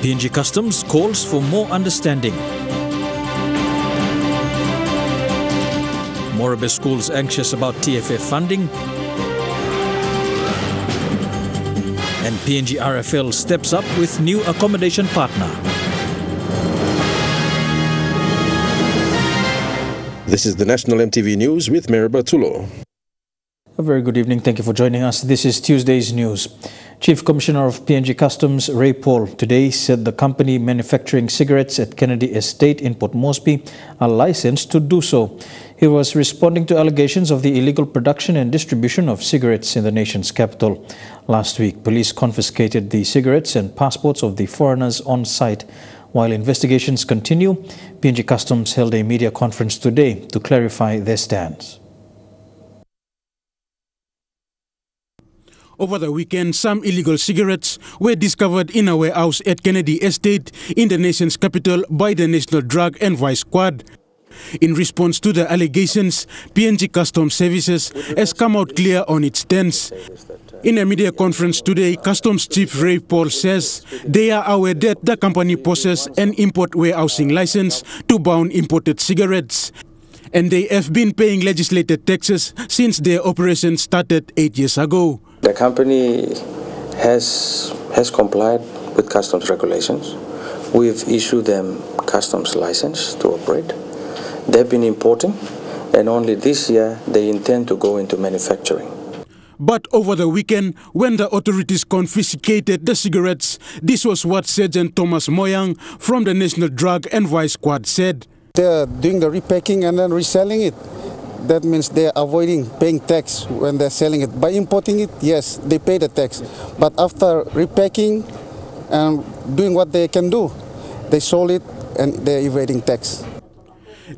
PNG Customs calls for more understanding. Morabe schools anxious about TFF funding. And PNG RFL steps up with new accommodation partner. This is the National EMTV News with Meribah Tulo. A very good evening. Thank you for joining us. This is Tuesday's news. Chief Commissioner of PNG Customs, Ray Paul, today said the company manufacturing cigarettes at Kennedy Estate in Port Moresby are licensed to do so. He was responding to allegations of the illegal production and distribution of cigarettes in the nation's capital. Last week, police confiscated the cigarettes and passports of the foreigners on site. While investigations continue, PNG Customs held a media conference today to clarify their stance. Over the weekend, some illegal cigarettes were discovered in a warehouse at Kennedy Estate in the nation's capital by the National Drug and Vice Squad. In response to the allegations, PNG Customs Services has come out clear on its stance. In a media conference today, Customs Chief Ray Paul says they are aware that the company possesses an import warehousing license to bound imported cigarettes, and they have been paying legislated taxes since their operation started 8 years ago. The company has complied with customs regulations. We've issued them customs license to operate. They've been importing, and only this year they intend to go into manufacturing. But over the weekend, when the authorities confiscated the cigarettes, this was what Sergeant Thomas Moyang from the National Drug and Vice Squad said. They're doing the repacking and then reselling it. That means they're avoiding paying tax when they're selling it. By importing it, yes, they pay the tax. But after repacking and doing what they can do, they sold it and they're evading tax.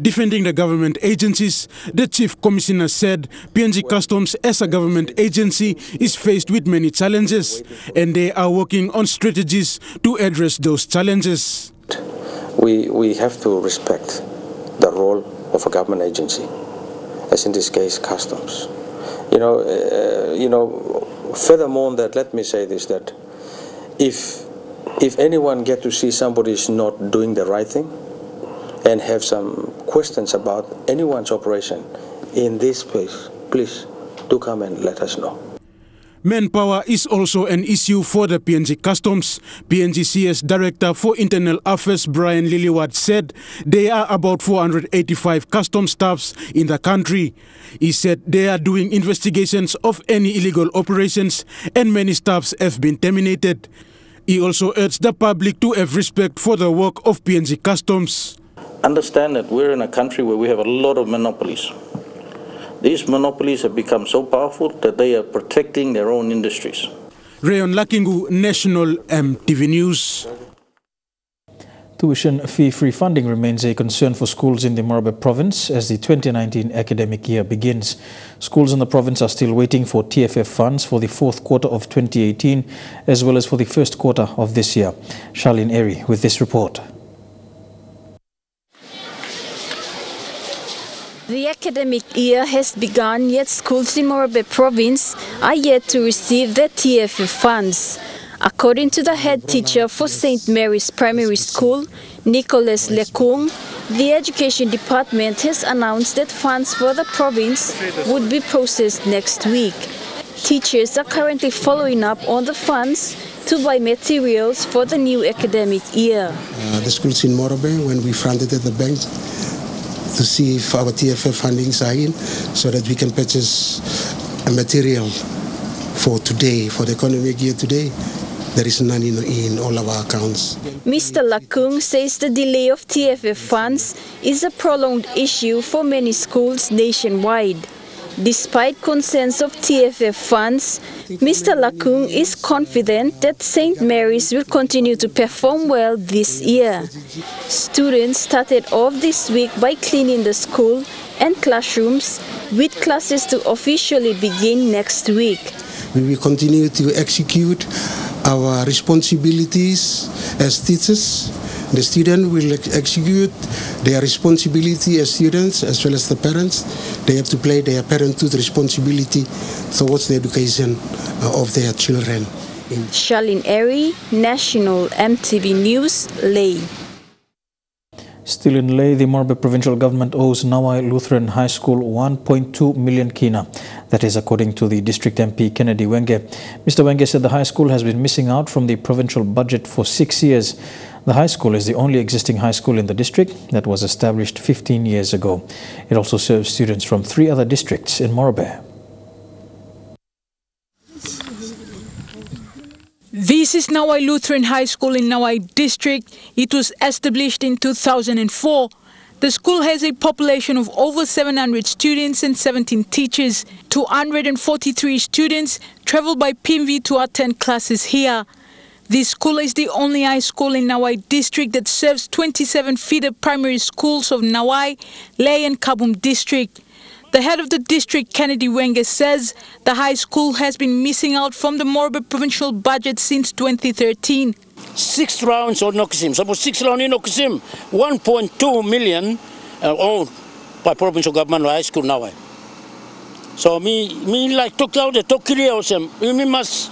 Defending the government agencies, the Chief Commissioner said PNG Customs as a government agency is faced with many challenges and they are working on strategies to address those challenges. We have to respect the role of a government agency, as in this case customs. Furthermore on that, let me say this, that if anyone get to see somebody is not doing the right thing and have some questions about anyone's operation in this place, please do come and let us know. Manpower is also an issue for the PNG Customs. PNGCS Director for Internal Affairs Brian Liliwat said there are about 485 customs staffs in the country. He said they are doing investigations of any illegal operations and many staffs have been terminated. He also urged the public to have respect for the work of PNG Customs. Understand that we're in a country where we have a lot of monopolies. These monopolies have become so powerful that they are protecting their own industries. Rayon Lakingu, National EMTV News. Tuition fee-free funding remains a concern for schools in the Morabe province as the 2019 academic year begins. Schools in the province are still waiting for TFF funds for the fourth quarter of 2018 as well as for the first quarter of this year. Charlene Airy with this report. The academic year has begun, yet schools in Morabe province are yet to receive their TFF funds. According to the head teacher for St. Mary's Primary School, Nicholas Lekung, the Education Department has announced that funds for the province would be processed next week. Teachers are currently following up on the funds to buy materials for the new academic year. The schools in Morabe, when we fronted at the bank, to see if our TFF fundings are in so that we can purchase a material for today, for the economic year today. There is none in all our accounts. Mr. Lakung says the delay of TFF funds is a prolonged issue for many schools nationwide. Despite concerns of TFF funds, Mr. Lakung is confident that St. Mary's will continue to perform well this year. Students started off this week by cleaning the school and classrooms, with classes to officially begin next week. We will continue to execute our responsibilities as teachers. The student will execute their responsibility as students as well as the parents. They have to play their parenthood responsibility towards the education of their children. Charlene Airy, National EMTV News, Ley. Still in Ley, the Morobe provincial government owes Nawai Lutheran High School 1.2 million kina. That is according to the district MP Kennedy Wenge. Mr. Wenge said the high school has been missing out from the provincial budget for 6 years. The high school is the only existing high school in the district that was established 15 years ago. It also serves students from 3 other districts in Morobe. This is Nawai Lutheran High School in Nawai District. It was established in 2004. The school has a population of over 700 students and 17 teachers. 243 students travel by PMV to attend classes here. This school is the only high school in Nawai District that serves 27 feeder primary schools of Nawai, Ley and Kabum District. The head of the district, Kennedy Wenge, says the high school has been missing out from the Morobe provincial budget since 2013. 6 rounds on Nokisim. Suppose 6 rounds in Nokisim, 1.2 million owned by provincial government high school Nawai. So me like talk out the talk clear osem. Me must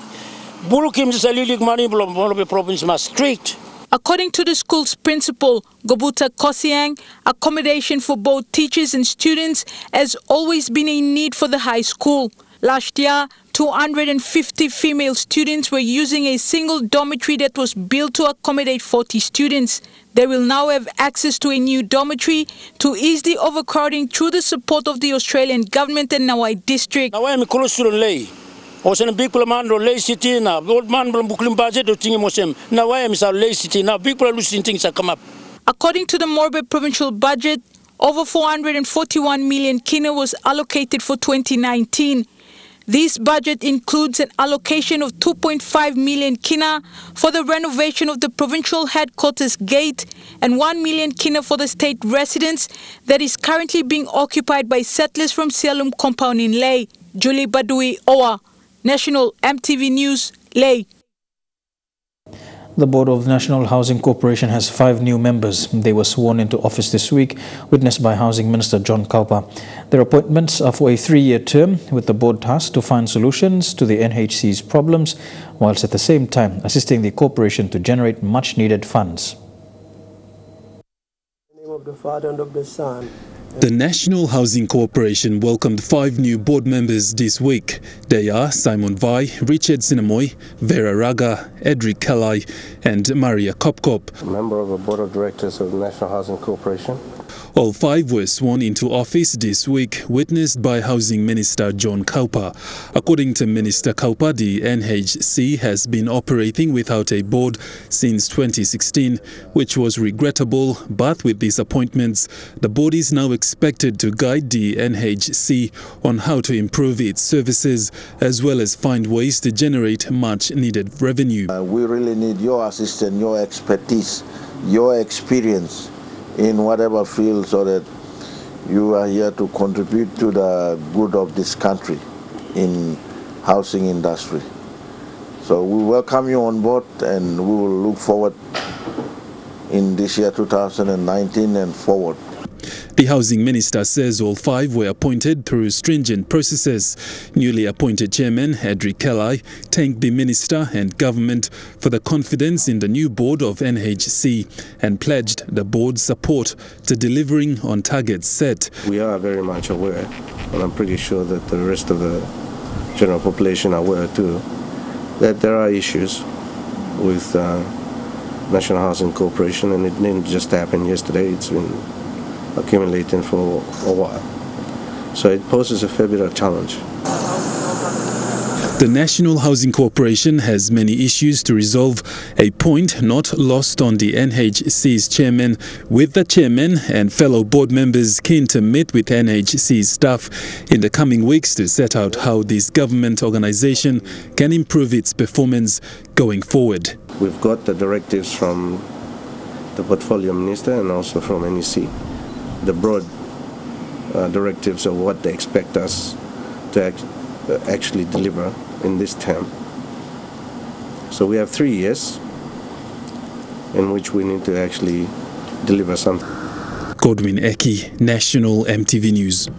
bulukim this alilik money from Morobe province must strict. According to the school's principal, Gobuta Kosiang, accommodation for both teachers and students has always been a need for the high school. Last year, 250 female students were using a single dormitory that was built to accommodate 40 students. They will now have access to a new dormitory to ease the overcrowding through the support of the Australian government and Nawai District. Osen big plan ro Ley City na old man belum buklim budget do tingi mosem na why misal Ley City na big plan losing things come up. According to the Morobe provincial budget, over 441 million kina was allocated for 2019. This budget includes an allocation of 2.5 million kina for the renovation of the provincial headquarters gate and 1 million kina for the state residence that is currently being occupied by settlers from Sialum compound in Ley. Julie Badui, Owa. National EMTV News, Ley. The Board of National Housing Corporation has 5 new members. They were sworn into office this week, witnessed by Housing Minister John Kaupa. Their appointments are for a 3-year term, with the board tasked to find solutions to the NHC's problems, whilst at the same time assisting the corporation to generate much-needed funds. In the name of the Father and of the Son. The National Housing Corporation welcomed 5 new board members this week. They are Simon Vai, Richard Sinamoy, Vera Raga, Edric Kalai and Maria Kopkop. Member of the Board of Directors of the National Housing Corporation. All 5 were sworn into office this week, witnessed by Housing Minister John Kaupa. According to Minister Kaupa, the NHC has been operating without a board since 2016, which was regrettable, but with these appointments, the board is now expected to guide the NHC on how to improve its services, as well as find ways to generate much-needed revenue. We really need your assistance, your expertise, your experience in whatever field, so that you are here to contribute to the good of this country in housing industry. So we welcome you on board, and we will look forward in this year 2019 and forward. The Housing Minister says all 5 were appointed through stringent processes. Newly appointed Chairman Edric Kalai thanked the Minister and Government for the confidence in the new board of NHC and pledged the board's support to delivering on targets set. We are very much aware, and I'm pretty sure that the rest of the general population are aware too, that there are issues with National Housing Corporation, and it didn't just happen yesterday. It's been accumulating for a while. So it poses a fair bit of challenge. The National Housing Corporation has many issues to resolve, a point not lost on the NHC's chairman, with the chairman and fellow board members keen to meet with NHC's staff in the coming weeks to set out how this government organization can improve its performance going forward. We've got the directives from the Portfolio Minister and also from NEC. The broad directives of what they expect us to actually deliver in this term. So we have 3 years in which we need to actually deliver something. Godwin Eki, National EMTV News.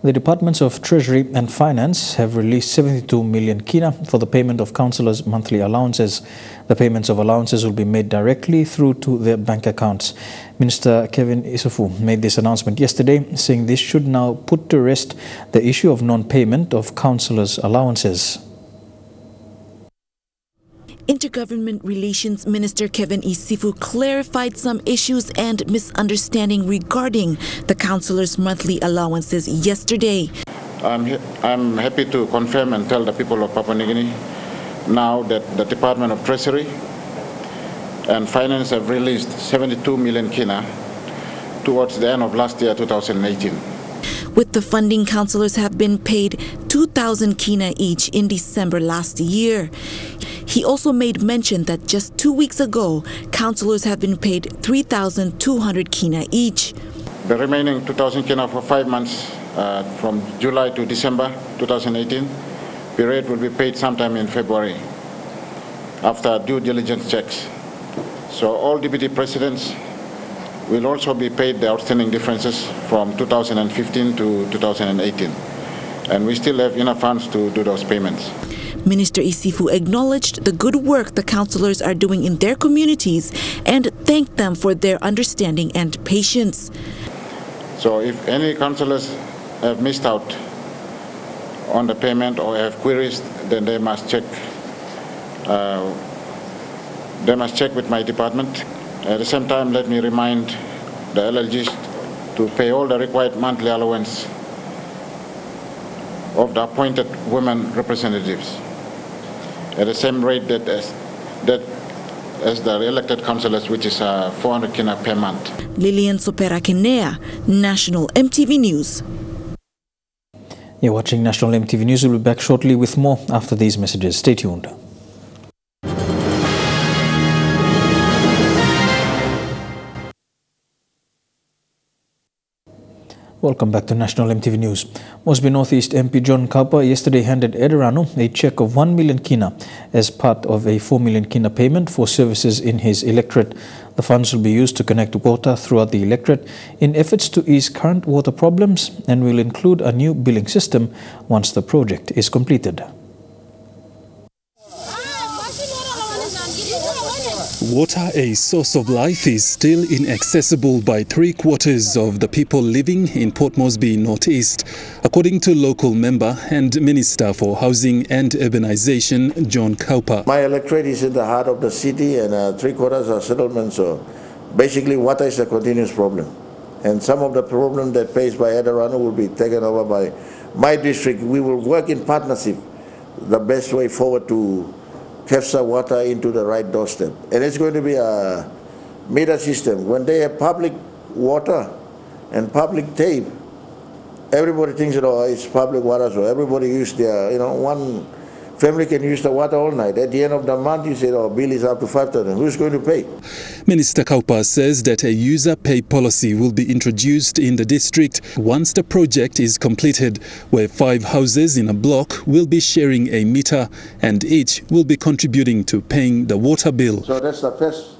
The Departments of Treasury and Finance have released 72 million kina for the payment of councillors' monthly allowances. The payments of allowances will be made directly through to their bank accounts. Minister Kevin Isufu made this announcement yesterday, saying this should now put to rest the issue of non-payment of councillors' allowances. Intergovernment Relations Minister Kevin Isufu clarified some issues and misunderstanding regarding the councillors' monthly allowances yesterday. I'm happy to confirm and tell the people of Papua New Guinea now that the Department of Treasury and Finance have released 72 million kina towards the end of last year, 2018. With the funding, councillors have been paid 2,000 kina each in December last year. He also made mention that just 2 weeks ago, councillors have been paid 3,200 kina each. The remaining 2,000 kina for 5 months from July to December 2018 period will be paid sometime in February after due diligence checks. So all deputy presidents will also be paid the outstanding differences from 2015 to 2018. And we still have enough funds to do those payments. Minister Isufu acknowledged the good work the councillors are doing in their communities and thanked them for their understanding and patience. So if any councillors have missed out on the payment or have queries, then they must check. With my department. At the same time, let me remind the LLGs to pay all the required monthly allowance of the appointed women representatives at the same rate that as the elected councillors, which is 400 kina per month. Lilian Sopera Kenea, National EMTV News. You're watching National EMTV News. We'll be back shortly with more after these messages. Stay tuned. Welcome back to National EMTV News. Mosby North East MP John Kaupa yesterday handed Edirano a cheque of 1 million kina as part of a 4 million kina payment for services in his electorate. The funds will be used to connect water throughout the electorate in efforts to ease current water problems and will include a new billing system once the project is completed. Water, a source of life, is still inaccessible by 3/4 of the people living in Port Moresby Northeast, according to local member and Minister for Housing and Urbanization, John Kaupa. My electorate is in the heart of the city and 3/4 are settlements, so basically water is a continuous problem. And some of the problem that faced by Edirano will be taken over by my district. We will work in partnership, the best way forward to capture water into the right doorstep. And it's going to be a meter system. When they have public water and public tape, everybody thinks it's public water, so everybody use their, one family can use the water all night. At the end of the month, you say, bill is up to 5,000. Who's going to pay? Minister Kaupa says that a user pay policy will be introduced in the district once the project is completed, where 5 houses in a block will be sharing a meter and each will be contributing to paying the water bill. So that's the first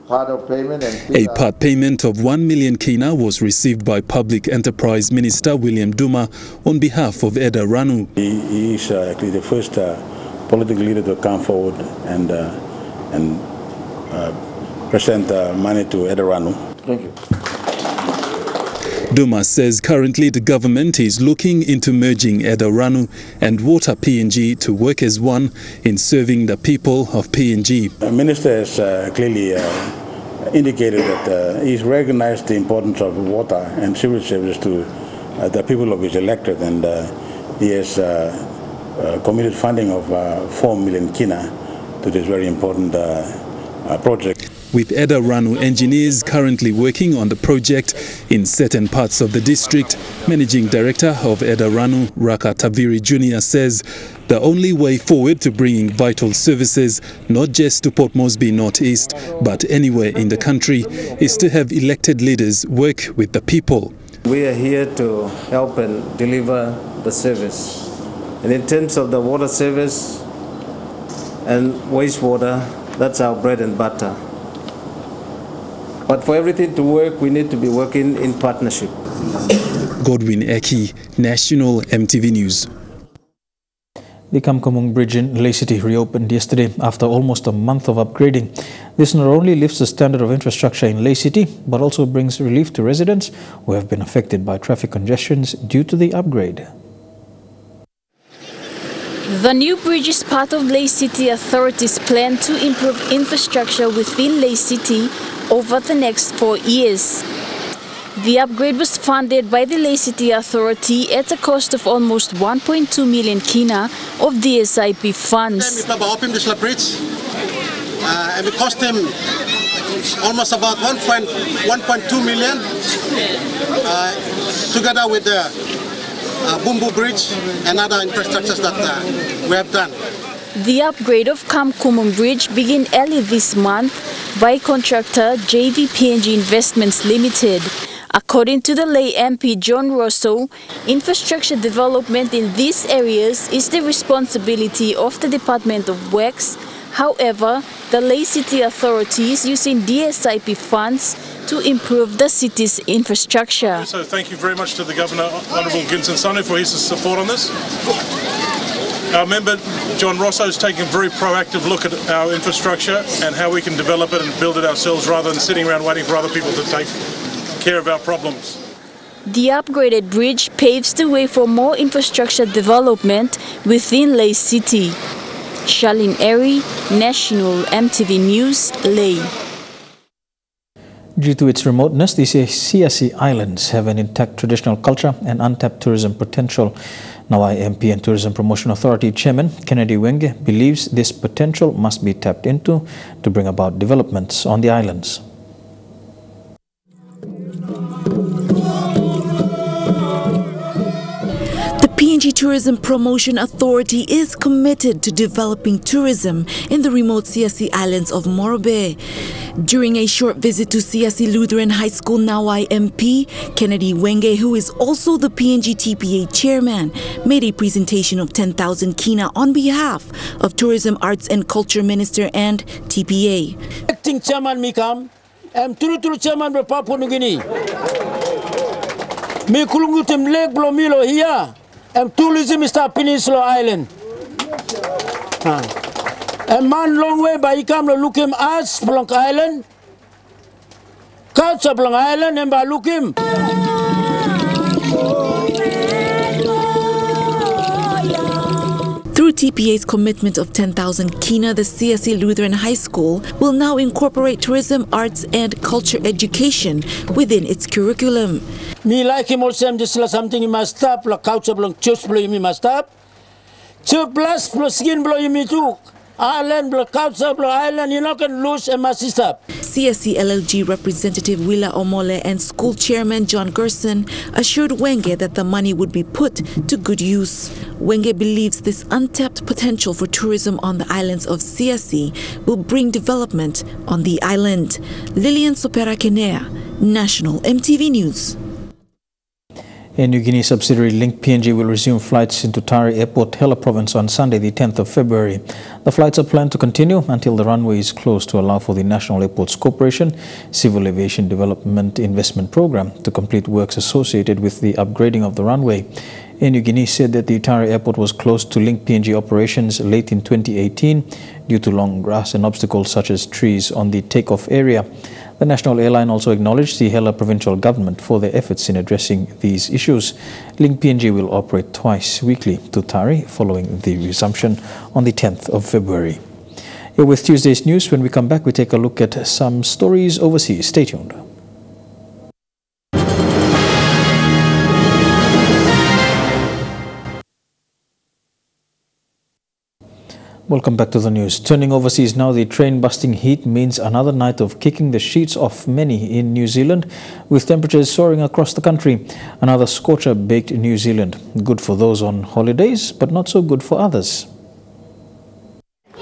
part of payment. A part payment of 1 million kina was received by Public Enterprise Minister William Duma on behalf of Edirano. He is actually the first political leader to come forward and present money to Edirano. Thank you. Duma says currently the government is looking into merging Edirano and Water PNG to work as one in serving the people of PNG. The minister has clearly indicated that he's recognized the importance of water and civil service to the people of his electorate, and he has committed funding of 4 million kina to this very important project. With Edirano engineers currently working on the project in certain parts of the district, Managing Director of Edirano, Raka Taviri Jr. says the only way forward to bringing vital services, not just to Port Moresby Northeast, but anywhere in the country, is to have elected leaders work with the people. We are here to help and deliver the service. And in terms of the water service and wastewater, that's our bread and butter. But for everything to work, we need to be working in partnership. Godwin Eki, National EMTV News. The Kamkamung Bridge in Ley City reopened yesterday after almost a month of upgrading. This not only lifts the standard of infrastructure in Ley City, but also brings relief to residents who have been affected by traffic congestions due to the upgrade. The new bridge is part of Ley City Authority's plan to improve infrastructure within Ley City over the next 4 years. The upgrade was funded by the Ley City Authority at a cost of almost 1.2 million kina of DSIP funds. It and it cost him almost about 1.2 million together with the Bumbu Bridge and other infrastructures that we have done. The upgrade of Kamkamung Bridge began early this month by contractor JVPNG Investments Limited. According to the Ley MP John Rosso, infrastructure development in these areas is the responsibility of the Department of Works. However, the Ley City Authority is using DSIP funds to improve the city's infrastructure. So thank you very much to the Governor, Honourable Ginson Sanu, for his support on this. Our member John Rosso is taking a very proactive look at our infrastructure and how we can develop it and build it ourselves rather than sitting around waiting for other people to take care of our problems. The upgraded bridge paves the way for more infrastructure development within Ley City. Charlene Airy, National EMTV News, Ley. Due to its remoteness, the CSE Islands have an intact traditional culture and untapped tourism potential. Nawai MP and Tourism Promotion Authority Chairman Kennedy Wenge believes this potential must be tapped into to bring about developments on the islands. PNG Tourism Promotion Authority is committed to developing tourism in the remote CSE Islands of Morobe. During a short visit to CSE Lutheran High School, Nawai MP Kennedy Wenge, who is also the PNG TPA chairman, made a presentation of 10,000 kina on behalf of Tourism, Arts and Culture Minister and TPA. Acting chairman Mikam, Turu chairman of Papua New Guinea. Mi kulungutim Lake Blomilo here. Tourism is the Peninsula Island. A man long way by come to look him as Blanc Island. Culture Blanc Island and by look him. Through TPA's commitment of 10,000 kina, the CSE Lutheran High School will now incorporate tourism, arts and culture education within its curriculum. Me like him also, this is something you must stop, like culture blow, church blow, you must stop. Church plus skin blow, you too. Island blow, culture blow, island, you're not going to lose and must stop. CSE LLG representative Willa Omole and school chairman John Gerson assured Wenge that the money would be put to good use. Wenge believes this untapped potential for tourism on the islands of CSE will bring development on the island. Lillian Sopera Kenea, National EMTV News. A New Guinea subsidiary Link PNG will resume flights into Tari Airport, Hela Province on Sunday, the 10th of February. The flights are planned to continue until the runway is closed to allow for the National Airports Corporation Civil Aviation Development Investment Program to complete works associated with the upgrading of the runway. Air New Guinea said that the Tari Airport was closed to Link PNG operations late in 2018 due to long grass and obstacles such as trees on the takeoff area. The national airline also acknowledged the Hela provincial government for their efforts in addressing these issues. Link PNG will operate twice weekly to Tari following the resumption on the 10th of February. Here with Tuesday's news. When we come back, we take a look at some stories overseas. Stay tuned. Welcome back to the news. Turning overseas now, the train-busting heat means another night of kicking the sheets off many in New Zealand, with temperatures soaring across the country. Another scorcher baked New Zealand. Good for those on holidays, but not so good for others.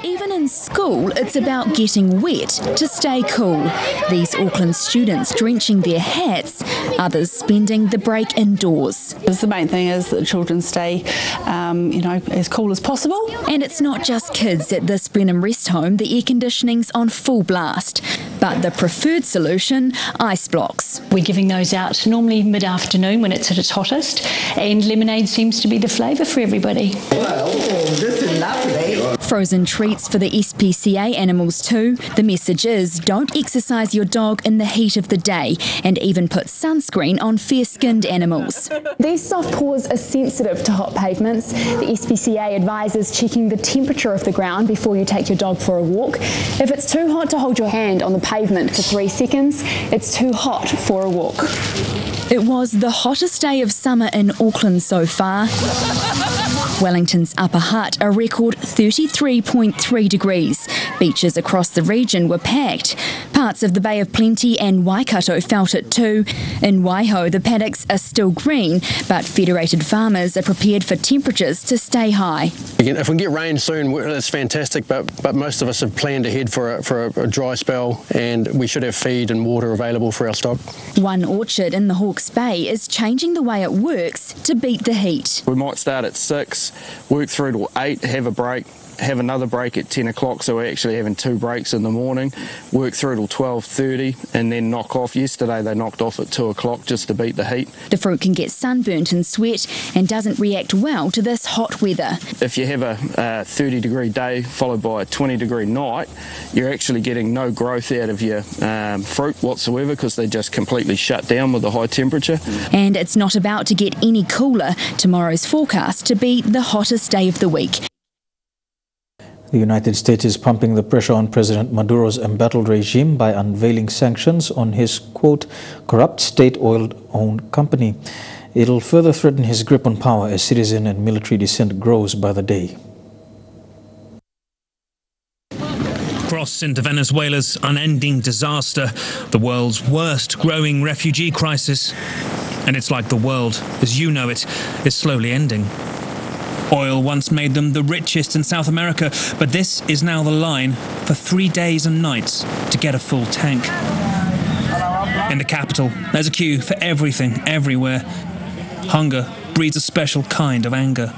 Even in school, it's about getting wet to stay cool. These Auckland students drenching their hats, others spending the break indoors. The main thing is that the children stay, as cool as possible. And it's not just kids at this Brenham rest home. The air conditioning's on full blast. But the preferred solution, ice blocks. We're giving those out normally mid-afternoon when it's at its hottest, and lemonade seems to be the flavour for everybody. Wow, this is lovely. Frozen treats for the SPCA animals too. The message is don't exercise your dog in the heat of the day, and even put sunscreen on fair-skinned animals. These soft paws are sensitive to hot pavements. The SPCA advises checking the temperature of the ground before you take your dog for a walk. If it's too hot to hold your hand on the pavement for 3 seconds, it's too hot for a walk. It was the hottest day of summer in Auckland so far. Wellington's Upper Hutt, a record 33.3 degrees. Beaches across the region were packed. Parts of the Bay of Plenty and Waikato felt it too. In Waiho, the paddocks are still green, but federated farmers are prepared for temperatures to stay high. If we get rain soon, that's fantastic, but most of us have planned ahead for a dry spell, and we should have feed and water available for our stock. One orchard in the Hawke's Bay is changing the way it works to beat the heat. We might start at 6, work through to 8, have a break, have another break at 10 o'clock, so we're actually having 2 breaks in the morning, work through till 12:30 and then knock off. Yesterday they knocked off at 2 o'clock just to beat the heat. The fruit can get sunburnt and sweat and doesn't react well to this hot weather. If you have a 30-degree day followed by a 20-degree night, you're actually getting no growth out of your fruit whatsoever because they just completely shut down with the high temperature. And it's not about to get any cooler. Tomorrow's forecast to be the hottest day of the week. The United States is pumping the pressure on President Maduro's embattled regime by unveiling sanctions on his, quote, corrupt state oil-owned company. It'll further threaten his grip on power as citizen and military dissent grows by the day. Cross into Venezuela's unending disaster, the world's worst growing refugee crisis. And it's like the world, as you know it, is slowly ending. Oil once made them the richest in South America, but this is now the line for 3 days and nights to get a full tank. In the capital, there's a queue for everything, everywhere. Hunger breeds a special kind of anger.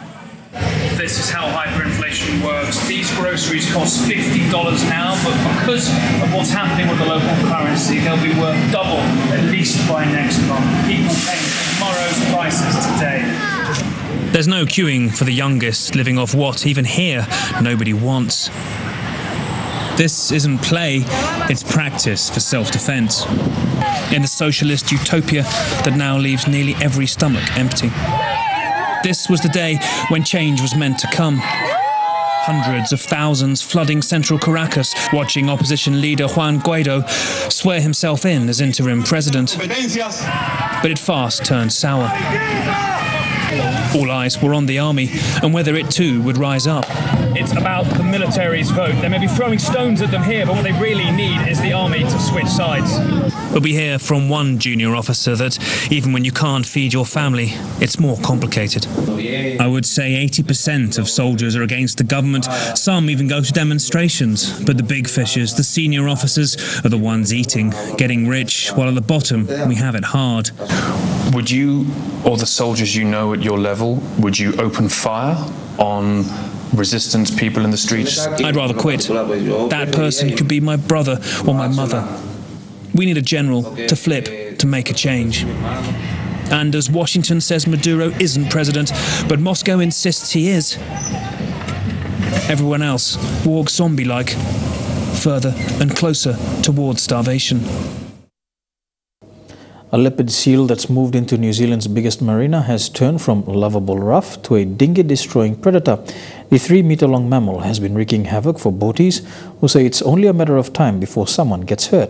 This is how hyperinflation works. These groceries cost $50 now, but because of what's happening with the local currency, they'll be worth double at least by next month. People paying tomorrow's prices today. There's no queuing for the youngest, living off what, even here, nobody wants. This isn't play, it's practice for self-defense. In the socialist utopia that now leaves nearly every stomach empty. This was the day when change was meant to come. Hundreds of thousands flooding central Caracas, watching opposition leader Juan Guaido swear himself in as interim president. But it fast turned sour. All eyes were on the army and whether it too would rise up. It's about the military's vote. They may be throwing stones at them here, but what they really need is the army to switch sides. But we hear from one junior officer that even when you can't feed your family, it's more complicated. I would say 80% of soldiers are against the government. Some even go to demonstrations. But the big fishers, the senior officers, are the ones eating, getting rich, while at the bottom, we have it hard. Would you, or the soldiers you know at your level, would you open fire on resistance people in the streets? I'd rather quit. That person could be my brother or my mother. We need a general to flip, to make a change. And as Washington says Maduro isn't president, but Moscow insists he is, everyone else walks zombie-like, further and closer towards starvation. A leopard seal that's moved into New Zealand's biggest marina has turned from lovable rough to a dinghy-destroying predator. The 3-meter-long mammal has been wreaking havoc for boaties who say it's only a matter of time before someone gets hurt.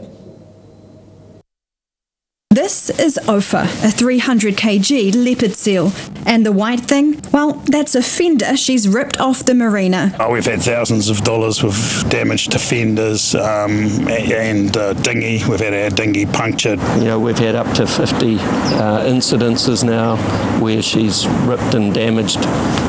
This is Ophir, a 300 kg leopard seal. And the white thing? Well, that's a fender she's ripped off the marina. We've had thousands of dollars with damage to fenders and dinghy. We've had our dinghy punctured. You know, we've had up to 50 incidences now where she's ripped and damaged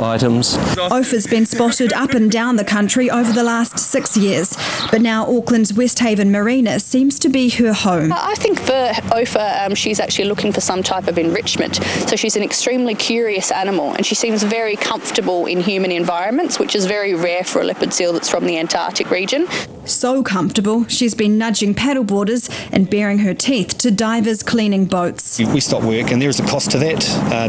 items. Ophir's been spotted up and down the country over the last 6 years, but now Auckland's West Haven Marina seems to be her home. I think for Ophir, she's actually looking for some type of enrichment. So she's an extremely curious animal, and she seems very comfortable in human environments, which is very rare for a leopard seal that's from the Antarctic region. So comfortable, she's been nudging paddleboarders and baring her teeth to divers cleaning boats. We stop work and there's a cost to that,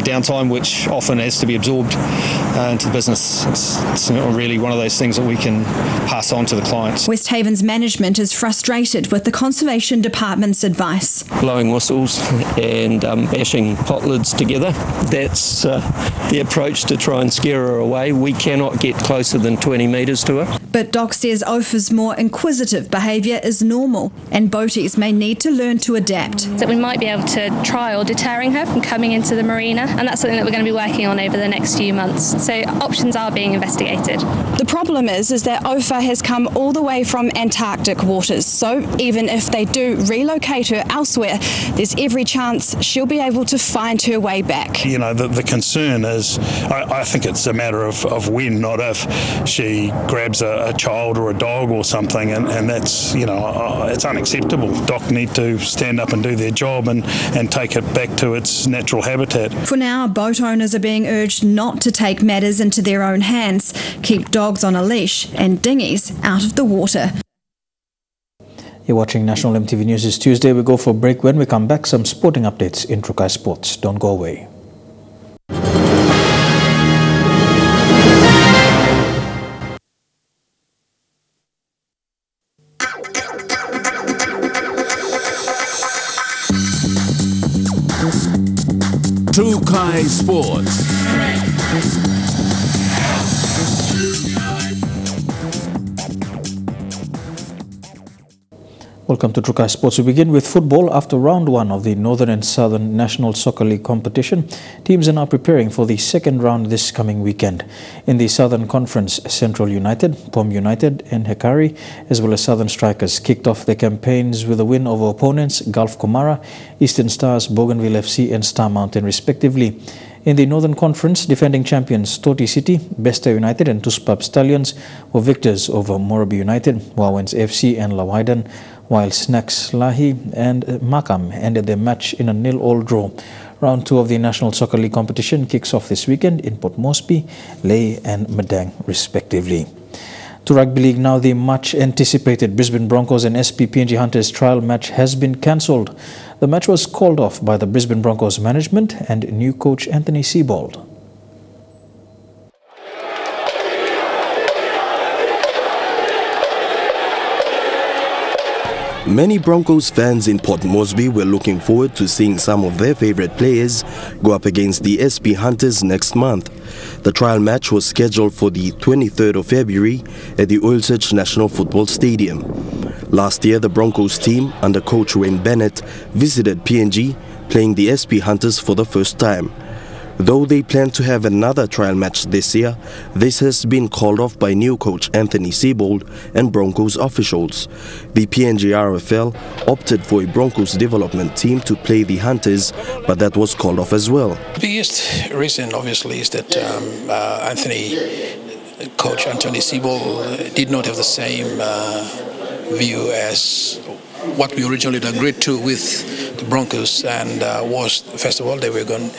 downtime which often has to be absorbed into the business. It's not really one of those things that we can pass on to the clients. West Haven's management is frustrated with the Conservation Department's advice. Blowing whistles and bashing pot lids together. That's the approach to try and scare her away. We cannot get closer than 20 metres to her. But Doc says Ophir's more inquisitive behaviour is normal and boaties may need to learn to adapt. So we might be able to trial deterring her from coming into the marina, and that's something that we're going to be working on over the next few months. So options are being investigated. The problem is that Ophir has come all the way from Antarctic waters, so even if they do relocate her elsewhere, there's every chance she'll be able to find her way back. You know, the concern is, I think it's a matter of when, not if, she grabs a child or a dog or something, and that's, you know, it's unacceptable. DOC need to stand up and do their job and take it back to its natural habitat. For now, boat owners are being urged not to take matters into their own hands, keep dogs on a leash and dinghies out of the water. You're watching National EMTV News. It's Tuesday. We go for a break. When we come back, some sporting updates in Trukai Sports. Don't go away. Trukai Sports. Welcome to Trukai Sports. We begin with football. After round one of the Northern and Southern National Soccer League competition, teams are now preparing for the second round this coming weekend. In the Southern Conference, Central United, Pom United and Hekari, as well as Southern Strikers, kicked off their campaigns with a win over opponents Gulf Komara, Eastern Stars, Bougainville FC and Star Mountain respectively. In the Northern Conference, defending champions Toti City, Besta United and Tuspap Stallions were victors over Morabi United, Wawens FC and Lawaidan, while Snacks Lahi and Makam ended their match in a 0-0 draw. Round 2 of the National Soccer League competition kicks off this weekend in Port Moresby, Lae and Madang respectively. To Rugby League now, the much-anticipated Brisbane Broncos and SP PNG Hunters trial match has been cancelled. The match was called off by the Brisbane Broncos management and new coach Anthony Seibold. Many Broncos fans in Port Moresby were looking forward to seeing some of their favourite players go up against the SP Hunters next month. The trial match was scheduled for the 23rd of February at the Oil Search National Football Stadium. Last year, the Broncos team, under coach Wayne Bennett, visited PNG, playing the SP Hunters for the first time. Though they plan to have another trial match this year, this has been called off by new coach Anthony Seibold and Broncos officials. The PNG RFL opted for a Broncos development team to play the Hunters, but that was called off as well. The biggest reason, obviously, is that coach Anthony Seibold did not have the same view as what we originally agreed to with the Broncos, and was, first of all, they were going.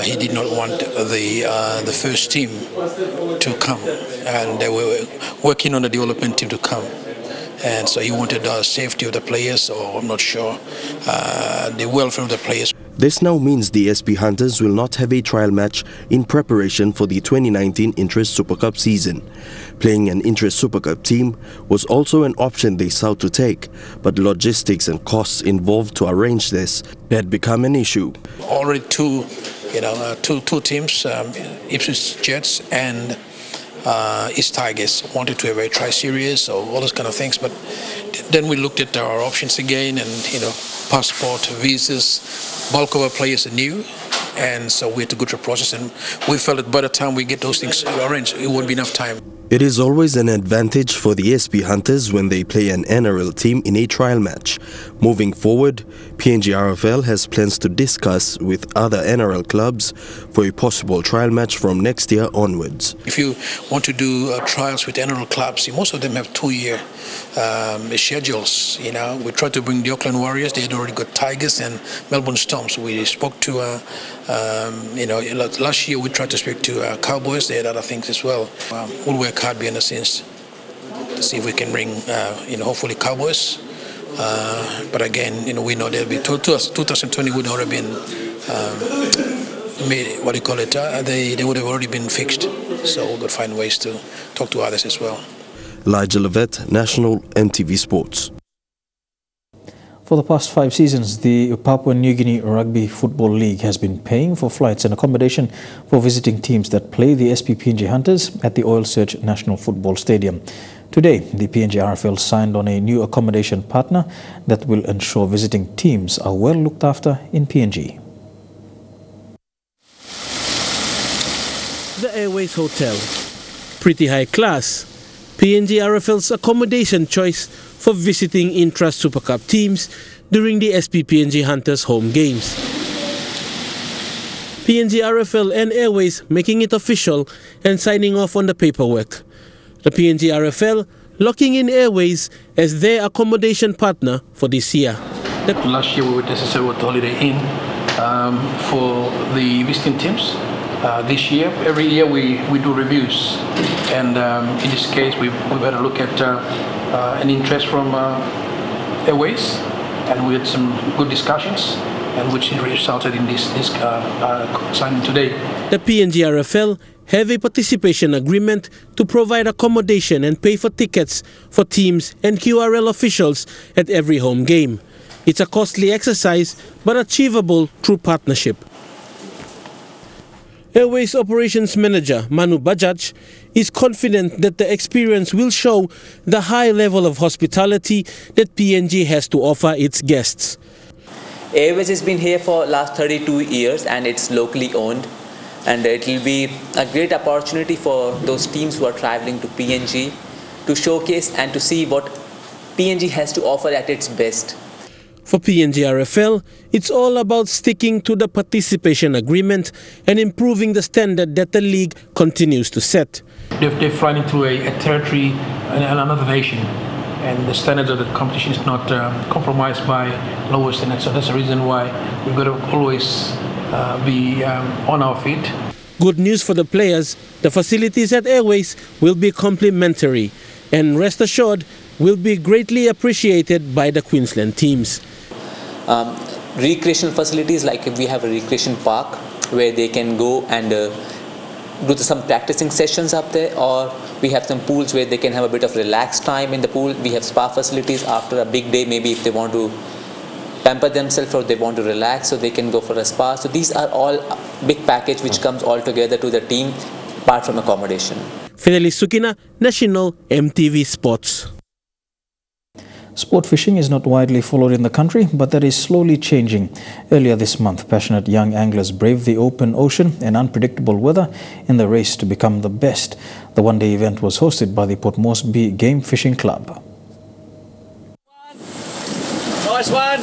He did not want the first team to come, and they were working on the development team to come, and so he wanted the safety of the players, or I'm not sure the welfare of the players. This now means the SP Hunters will not have a trial match in preparation for the 2019 Interest Super Cup season. Playing an Interest Super Cup team was also an option they sought to take, but logistics and costs involved to arrange this had become an issue. Already two teams, Ipswich Jets and East Tigers, wanted to have a tri-series or all those kind of things, but then we looked at our options again, and passport, visas, bulk of our players are new, and so we had to go through a process, and we felt that by the time we get those things arranged, it won't be enough time. It is always an advantage for the SP Hunters when they play an NRL team in a trial match. Moving forward, PNG RFL has plans to discuss with other NRL clubs for a possible trial match from next year onwards. If you want to do trials with NRL clubs, most of them have 2-year schedules. We tried to bring the Auckland Warriors. They had already got Tigers and Melbourne Storms. We spoke to, last year we tried to speak to Cowboys. They had other things as well. We'll work hard behind the scenes to see if we can bring, hopefully Cowboys. But again, we know there'll be 2020 would already been made. They would have already been fixed. So we'll find ways to talk to others as well. Elijah Levet, National EMTV Sports. For the past 5 seasons, the Papua New Guinea Rugby Football League has been paying for flights and accommodation for visiting teams that play the SP-PNG Hunters at the Oil Search National Football Stadium. Today, the PNG RFL signed on a new accommodation partner that will ensure visiting teams are well looked after in PNG. The Airways Hotel. Pretty high class. PNG RFL's accommodation choice for visiting intra Super Cup teams during the SP-PNG Hunters home games. PNG RFL and Airways making it official and signing off on the paperwork. The PNG RFL locking in Airways as their accommodation partner for this year. Last year we were necessarily with Holiday Inn for the visiting teams. This year, every year we do reviews, and in this case we've had a look at an interest from Airways, and we had some good discussions, and which resulted in this signing today. The PNG RFL have a participation agreement to provide accommodation and pay for tickets for teams and QRL officials at every home game. It's a costly exercise, but achievable through partnership. Airways Operations Manager Manu Bajaj is confident that the experience will show the high level of hospitality that PNG has to offer its guests. Airways has been here for last 32 years and it's locally owned, and it will be a great opportunity for those teams who are traveling to PNG to showcase and to see what PNG has to offer at its best. For PNG RFL, it's all about sticking to the participation agreement and improving the standard that the league continues to set. They're flying into a territory and another nation, and the standards of the competition is not compromised by lower standards. So that's the reason why we've got to always be on our feet. Good news for the players, the facilities at Airways will be complimentary, and rest assured, will be greatly appreciated by the Queensland teams. Recreational facilities, like we have a recreation park where they can go and do some practicing sessions up there, or we have some pools where they can have a bit of relaxed time in the pool. We have spa facilities after a big day, maybe if they want to pamper themselves or they want to relax, so they can go for a spa. So these are all big package which comes all together to the team apart from accommodation. Fidelis Sukina, National EMTV Sports. Sport fishing is not widely followed in the country, but that is slowly changing. Earlier this month, passionate young anglers braved the open ocean and unpredictable weather in the race to become the best. The one-day event was hosted by the Port Moresby Game Fishing Club. Nice one!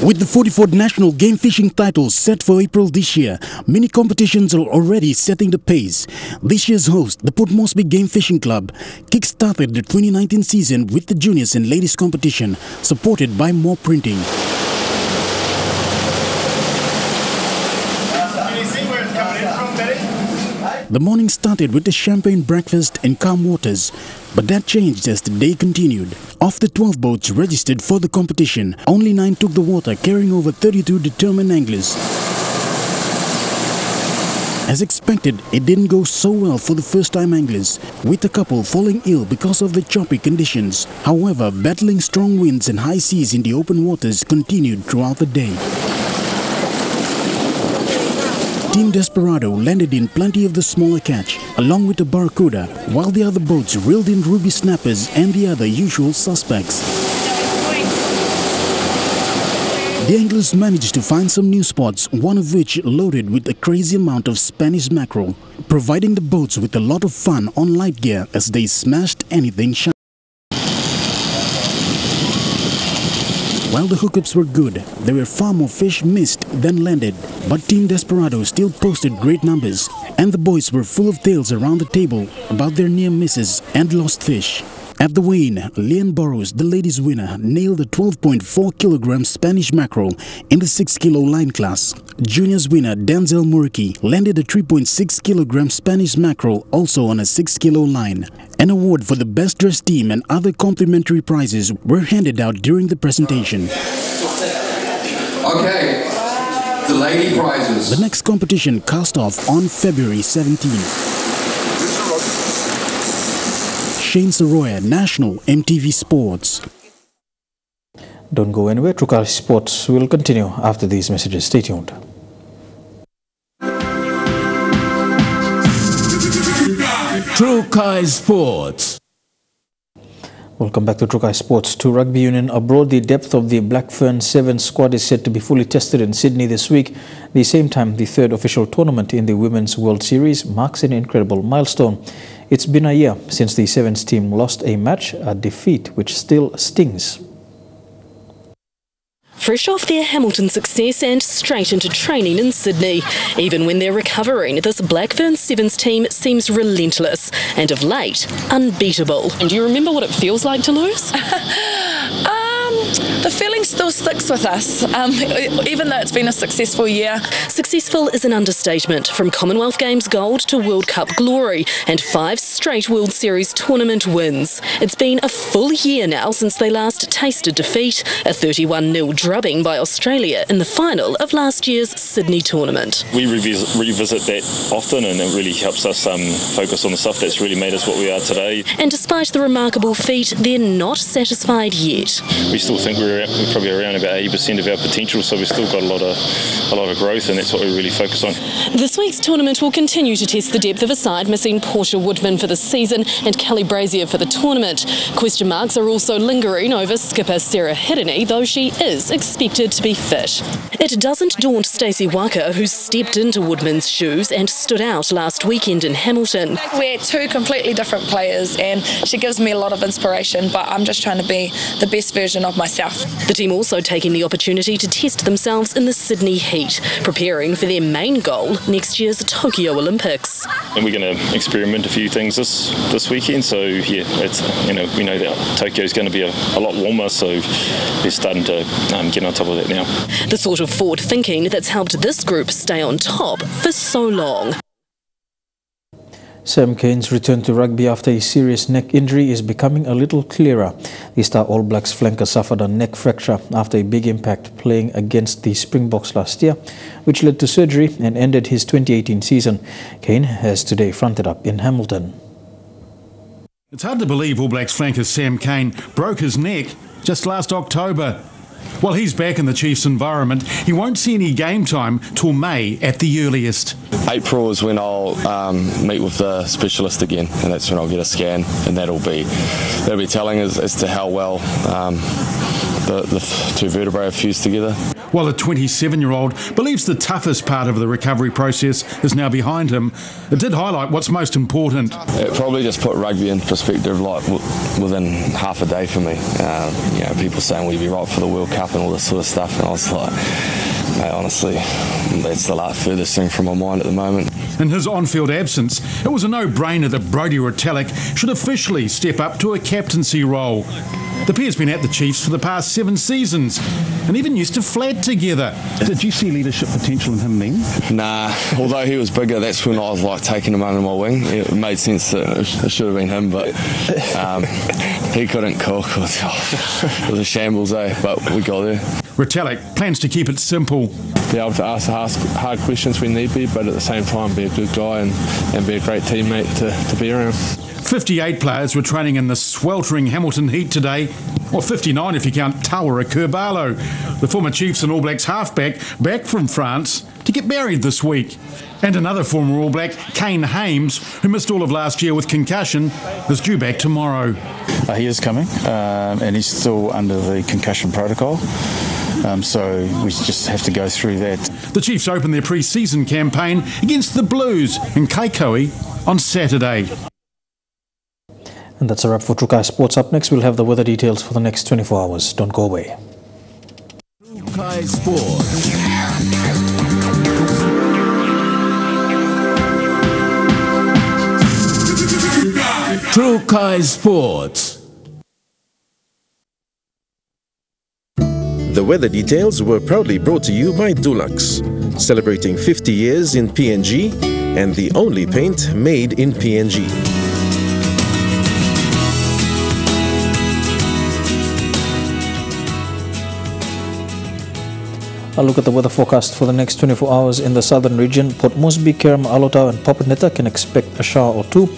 With the 44th National Game Fishing title set for April this year, many competitions are already setting the pace. This year's host, the Port Moresby Game Fishing Club, kick-started the 2019 season with the juniors and ladies competition, supported by more printing. The morning started with a champagne breakfast and calm waters, but that changed as the day continued. Of the 12 boats registered for the competition, only 9 took the water, carrying over 32 determined anglers. As expected, it didn't go so well for the first-time anglers, with a couple falling ill because of the choppy conditions. However, battling strong winds and high seas in the open waters continued throughout the day. Team Desperado landed in plenty of the smaller catch, along with the barracuda, while the other boats reeled in ruby snappers and the other usual suspects. The anglers managed to find some new spots, one of which loaded with a crazy amount of Spanish mackerel, providing the boats with a lot of fun on light gear as they smashed anything sharp. While the hookups were good, there were far more fish missed than landed, but Team Desperado still posted great numbers, and the boys were full of tales around the table about their near misses and lost fish. At the weigh-in, Leanne Burrows, the ladies' winner, nailed a 12.4 kilogram Spanish mackerel in the 6 kilo line class. Juniors winner Denzel Muriki landed a 3.6 kilogram Spanish mackerel also on a 6 kilo line. An award for the best dressed team and other complimentary prizes were handed out during the presentation. Okay, the lady prizes. The next competition cast off on February 17th. Shane Saroya, National EMTV Sports. Don't go anywhere. True Kai Sports will continue after these messages. Stay tuned. True Kai Sports. Welcome back to True Kai Sports. To rugby union abroad, the depth of the Black Fern Sevens squad is set to be fully tested in Sydney this week. At the same time, the third official tournament in the Women's World Series marks an incredible milestone. It's been a year since the Sevens team lost a match, a defeat which still stings. Fresh off their Hamilton success and straight into training in Sydney. Even when they're recovering, this Blackburn Sevens team seems relentless and of late, unbeatable. And do you remember what it feels like to lose? The feeling still sticks with us, even though it's been a successful year. Successful is an understatement. From Commonwealth Games gold to World Cup glory and 5 straight World Series tournament wins. It's been a full year now since they last tasted defeat, a 31-0 drubbing by Australia in the final of last year's Sydney tournament. We revisit that often, and it really helps us focus on the stuff that's really made us what we are today. And despite the remarkable feat, they're not satisfied yet. We still think we're probably around about 80% of our potential, so we've still got a lot of growth, and that's what we really focus on. This week's tournament will continue to test the depth of a side missing Portia Woodman for the season and Kelly Brazier for the tournament. Question marks are also lingering over skipper Sarah Hiddeny, though she is expected to be fit. It doesn't daunt Stacey Waka, who stepped into Woodman's shoes and stood out last weekend in Hamilton. We're two completely different players, and she gives me a lot of inspiration, but I'm just trying to be the best version of myself. The team also taking the opportunity to test themselves in the Sydney heat, preparing for their main goal, next year's Tokyo Olympics. And we're going to experiment a few things this weekend, so yeah, it's, we know that Tokyo is going to be a lot warmer, so we're starting to get on top of that now. The sort of forward thinking that's helped this group stay on top for so long. Sam Cane's return to rugby after a serious neck injury is becoming a little clearer. The Star All Blacks flanker suffered a neck fracture after a big impact playing against the Springboks last year, which led to surgery and ended his 2018 season. Cane has today fronted up in Hamilton. It's hard to believe All Blacks flanker Sam Cane broke his neck just last October. While he's back in the Chiefs' environment, he won't see any game time till May at the earliest. April is when I'll meet with the specialist again, and that's when I'll get a scan, and that'll be telling as to how well the two vertebrae have fused together. While the 27-year-old believes the toughest part of the recovery process is now behind him, it did highlight what's most important. It probably just put rugby in perspective, like within half a day for me. People saying, will you be right for the World Cup and all this sort of stuff, and I was like, mate, honestly, that's the furthest thing from my mind at the moment. In his on-field absence, it was a no-brainer that Brodie Retallick should officially step up to a captaincy role. The pair's been at the Chiefs for the past 7 seasons and even used to flat together. Did you see leadership potential in him then? Nah, although he was bigger, that's when I was taking him under my wing. It made sense that it should have been him, but he couldn't cook. It was a shambles, but we got there. Retallick plans to keep it simple. Be able to ask hard questions when need be, but at the same time be a good guy and be a great teammate to be around. 58 players were training in the sweltering Hamilton heat today, or 59 if you count Tawara Kurbalo, the former Chiefs and All Blacks halfback, back from France to get married this week. And another former All Black, Kane Hames, who missed all of last year with concussion, is due back tomorrow. He is coming, and he's still under the concussion protocol. So we just have to go through that. The Chiefs open their pre-season campaign against the Blues in Kaikoui on Saturday. And that's a wrap for Trukai Sports. Up next, we'll have the weather details for the next 24 hours. Don't go away. Trukai Sports. Trukai Sports. The weather details were proudly brought to you by Dulux, celebrating 50 years in PNG and the only paint made in PNG. A look at the weather forecast for the next 24 hours in the southern region. Port Moresby, Kerma, Alotau and Papaneta can expect a shower or two.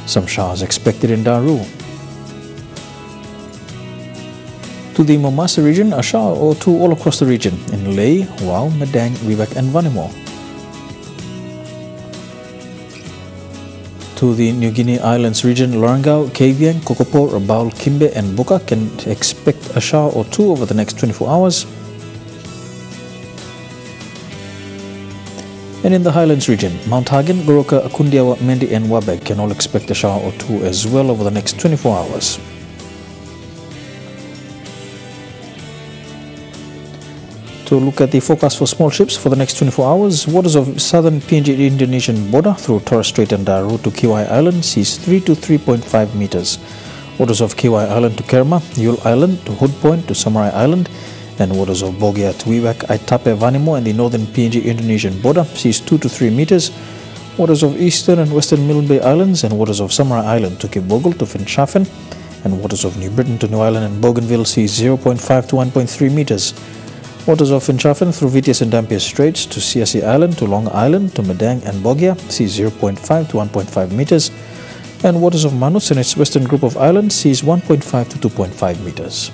Some showers expected in Daru. To the Momasa region, a shower or two all across the region in Lae, Wau, Madang, Wewak and Vanimo. To the New Guinea Islands region, Lorengau, Kavieng, Kokopo, Rabaul, Kimbe and Buka can expect a shower or two over the next 24 hours. And in the Highlands region, Mount Hagen, Goroka, Akundiawa, Mendi and Wabeg can all expect a shower or two as well over the next 24 hours. To look at the forecast for small ships for the next 24 hours, waters of southern PNG Indonesian border through Torres Strait and Daru to Kiwai Island sees 3 to 3.5 meters. Waters of Kiwai Island to Kerma, Yule Island to Hood Point to Samurai Island, and waters of Bogia to Wewak, Aitape, Vanimo and the northern PNG Indonesian border sees 2 to 3 meters. Waters of eastern and western Milne Bay Islands and waters of Samurai Island to Cape Vogel to Finschhafen, and waters of New Britain to New Island and Bougainville sees 0.5 to 1.3 meters. Waters of Finschhafen through Vitias and Dampier Straits to Siasi Island to Long Island to Madang and Bogia sees 0.5 to 1.5 meters, and waters of Manus and its western group of islands sees 1.5 to 2.5 meters.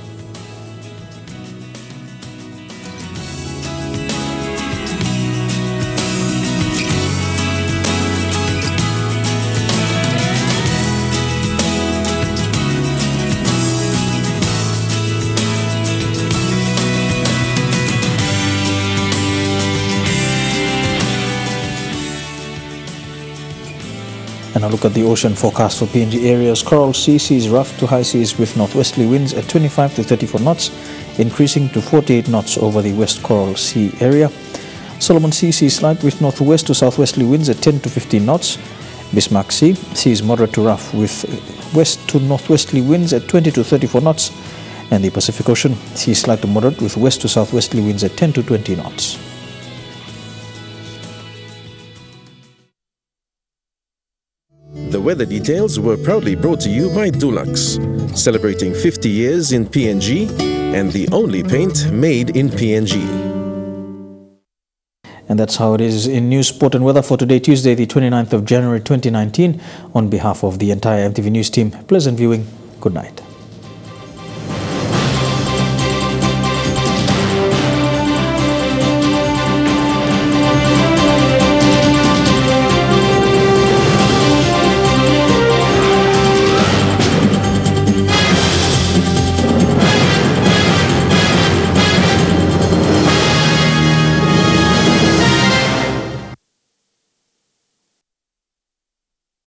And a look at the ocean forecast for PNG areas. Coral Sea sees rough to high seas with northwesterly winds at 25 to 34 knots, increasing to 48 knots over the West Coral Sea area. Solomon Sea sees light with northwest to southwesterly winds at 10 to 15 knots. Bismarck Sea sees moderate to rough with west to northwesterly winds at 20 to 34 knots. And the Pacific Ocean sees light to moderate with west to southwesterly winds at 10 to 20 knots. The weather details were proudly brought to you by Dulux, celebrating 50 years in PNG and the only paint made in PNG. And that's how it is in news, sport and weather for today, Tuesday, the 29th of January 2019. On behalf of the entire EMTV News team, pleasant viewing. Good night.